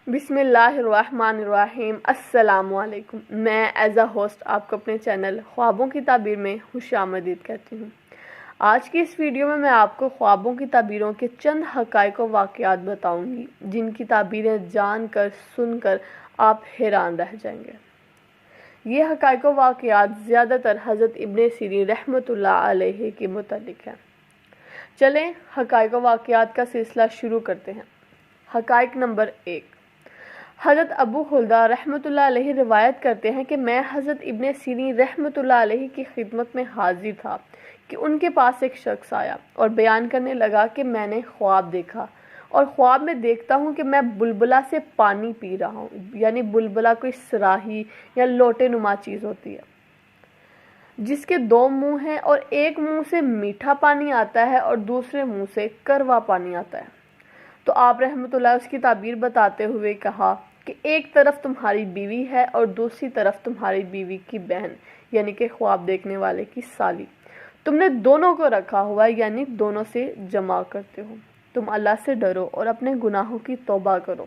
بسم اللہ الرحمن الرحیم۔ السلام علیکم۔ میں ایز اے ہوسٹ آپ کو اپنے چینل خوابوں کی تعبیر میں خوش آمدید کہتی ہوں۔ آج کی اس ویڈیو میں آپ کو خوابوں کی تعبیروں کے چند حقائق و واقعات بتاؤں گی جن کی تعبیریں جان کر سن کر آپ حیران رہ جائیں گے۔ یہ حقائق و واقعات زیادہ تر حضرت ابن سیرین رحمۃ اللہ علیہ کے متعلق ہیں۔ چلیں حقائق و واقعات کا سلسلہ شروع کرتے ہیں۔ حقائق نمبر 1۔ حضرت ابو خلدہ رحمۃ اللہ علیہ روایت کرتے ہیں کہ میں حضرت ابن سیرین رحمۃ اللہ علیہ کی خدمت میں حاضر تھا کہ ان کے پاس ایک شخص آیا اور بیان کرنے لگا کہ میں نے خواب دیکھا اور خواب میں دیکھتا ہوں کہ میں بلبلہ سے پانی پی رہا ہوں، یعنی بلبلہ کوئی صراحی یا لوٹے نما چیز ہوتی ہے جس کے دو منہ ہیں اور ایک منہ سے میٹھا پانی آتا ہے اور دوسرے منہ سے کروا پانی آتا ہے۔ تو آپ رحمۃ اللہ اس کی تعبیر بتاتے ہوئے کہا کہ ایک طرف تمہاری بیوی ہے اور دوسری طرف تمہاری بیوی کی بہن، یعنی کہ خواب دیکھنے والے کی سالی۔ تم نے دونوں کو رکھا ہوا ہے، یعنی دونوں سے جمع کرتے ہو۔ تم اللہ سے ڈرو اور اپنے گناہوں کی توبہ کرو۔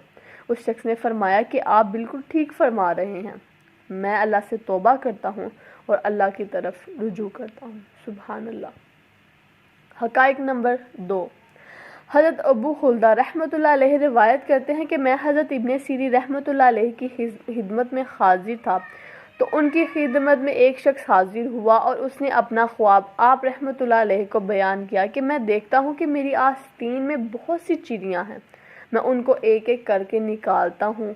اس شخص نے فرمایا کہ آپ بالکل ٹھیک فرما رہے ہیں، میں اللہ سے توبہ کرتا ہوں اور اللہ کی طرف رجوع کرتا ہوں۔ سبحان اللہ۔ حقائق نمبر 2۔ حضرت ابو خلدہ رحمۃ اللہ علیہ روایت کرتے ہیں کہ میں حضرت ابن سیرین رحمۃ اللہ علیہ کی خدمت میں حاضر تھا تو ان کی خدمت میں ایک شخص حاضر ہوا اور اس نے اپنا خواب آپ رحمۃ اللہ علیہ کو بیان کیا کہ میں دیکھتا ہوں کہ میری آستین میں بہت سی چڑیاں ہیں، میں ان کو ایک ایک کر کے نکالتا ہوں،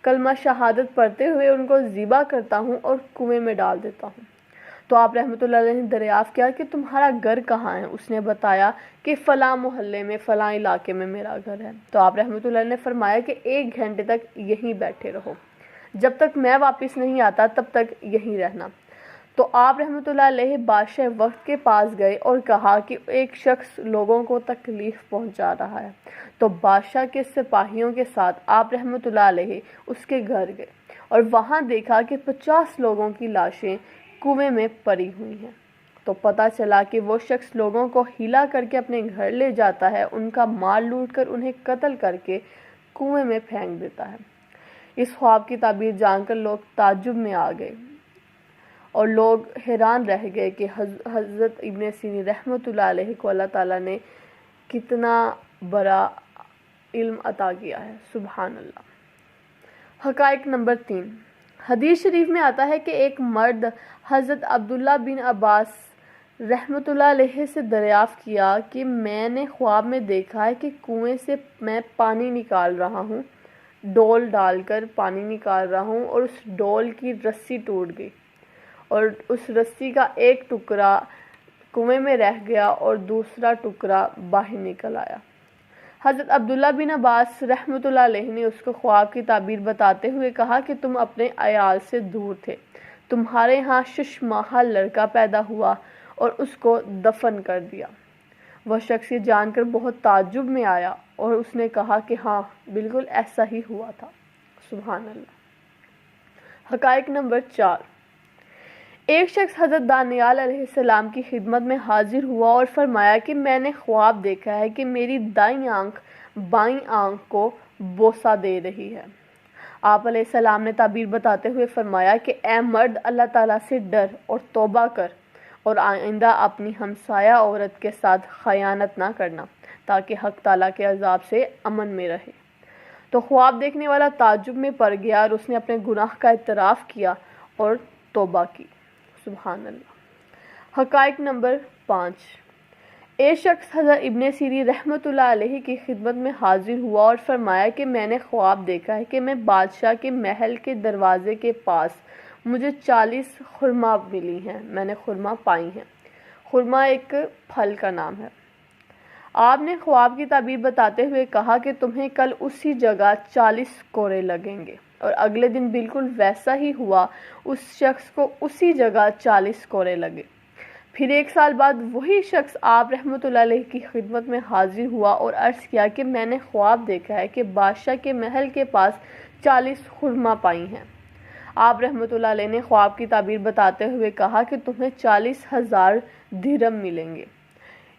کلمہ شہادت پڑھتے ہوئے ان کو ذبح کرتا ہوں اور کنویں میں ڈال دیتا ہوں۔ تو آپ رحمۃ اللہ علیہ نے دریافت کیا کہ تمہارا گھر کہاں ہے؟ اس نے بتایا کہ فلاں محلے میں، فلاں علاقے میں میرا گھر ہے۔ تو آپ رحمۃ اللہ علیہ نے فرمایا کہ 1 گھنٹے تک یہیں بیٹھے رہو، جب تک میں واپس نہیں آتا تب تک یہیں رہنا۔ تو آپ رحمۃ اللہ علیہ بادشاہ وقت کے پاس گئے اور کہا کہ ایک شخص لوگوں کو تکلیف پہنچا رہا ہے۔ تو بادشاہ کے سپاہیوں کے ساتھ آپ رحمۃ اللہ علیہ اس کے گھر گئے اور وہاں دیکھا کہ 50 لوگوں کی لاشیں کنویں میں پڑی ہوئی ہیں۔ تو پتہ چلا کہ وہ شخص لوگوں کو ہلا کر کے اپنے گھر لے جاتا ہے، ان کا مال لوٹ کر انہیں قتل کر کے کنویں میں پھینک دیتا ہے۔ اس خواب کی تعبیر جان کر لوگ تعجب میں آ گئے اور لوگ حیران رہ گئے کہ حضرت ابن سیرین رحمۃ اللہ علیہ کو اللہ تعالیٰ نے کتنا بڑا علم عطا کیا ہے۔ سبحان اللہ۔ حقائق نمبر 3۔ حدیث شریف میں آتا ہے کہ ایک مرد حضرت عبداللہ بن عباس رحمۃ اللہ علیہ سے دریافت کیا کہ میں نے خواب میں دیکھا ہے کہ کنویں سے میں پانی نکال رہا ہوں، ڈول ڈال کر پانی نکال رہا ہوں اور اس ڈول کی رسی ٹوٹ گئی اور اس رسی کا ایک ٹکڑا کنویں میں رہ گیا اور دوسرا ٹکڑا باہر نکل آیا۔ حضرت عبداللہ بن عباس رحمۃ اللہ علیہ نے اس کو خواب کی تعبیر بتاتے ہوئے کہا کہ تم اپنے عیال سے دور تھے، تمہارے ہاں 6 ماہ لڑکا پیدا ہوا اور اس کو دفن کر دیا۔ وہ شخص یہ جان کر بہت تعجب میں آیا اور اس نے کہا کہ ہاں بالکل ایسا ہی ہوا تھا۔ سبحان اللہ۔ حقائق نمبر 4۔ ایک شخص حضرت دانیال علیہ السلام کی خدمت میں حاضر ہوا اور فرمایا کہ میں نے خواب دیکھا ہے کہ میری دائیں آنکھ بائیں آنکھ کو بوسہ دے رہی ہے۔ آپ علیہ السلام نے تعبیر بتاتے ہوئے فرمایا کہ اے مرد، اللہ تعالیٰ سے ڈر اور توبہ کر اور آئندہ اپنی ہمسایہ عورت کے ساتھ خیانت نہ کرنا تاکہ حق تعالیٰ کے عذاب سے امن میں رہے۔ تو خواب دیکھنے والا تعجب میں پڑ گیا اور اس نے اپنے گناہ کا اعتراف کیا اور توبہ کی۔ سبحان اللہ۔ حقائق نمبر 5۔ ایک شخص حضرت ابن سیرین رحمۃ اللہ علیہ کی خدمت میں حاضر ہوا اور فرمایا کہ میں نے خواب دیکھا ہے کہ میں بادشاہ کے محل کے دروازے کے پاس مجھے 40 خرما ملی ہیں، میں نے خرما پائی ہیں۔ خرما ایک پھل کا نام ہے۔ آپ نے خواب کی تعبیر بتاتے ہوئے کہا کہ تمہیں کل اسی جگہ 40 کوڑے لگیں گے، اور اگلے دن بالکل ویسا ہی ہوا، اس شخص کو اسی جگہ 40 کوڑے لگے۔ پھر 1 سال بعد وہی شخص آپ رحمۃ اللہ علیہ کی خدمت میں حاضر ہوا اور عرض کیا کہ میں نے خواب دیکھا ہے کہ بادشاہ کے محل کے پاس 40 خرما پائی ہیں۔ آپ رحمۃ اللہ علیہ نے خواب کی تعبیر بتاتے ہوئے کہا کہ تمہیں 40,000 درہم ملیں گے،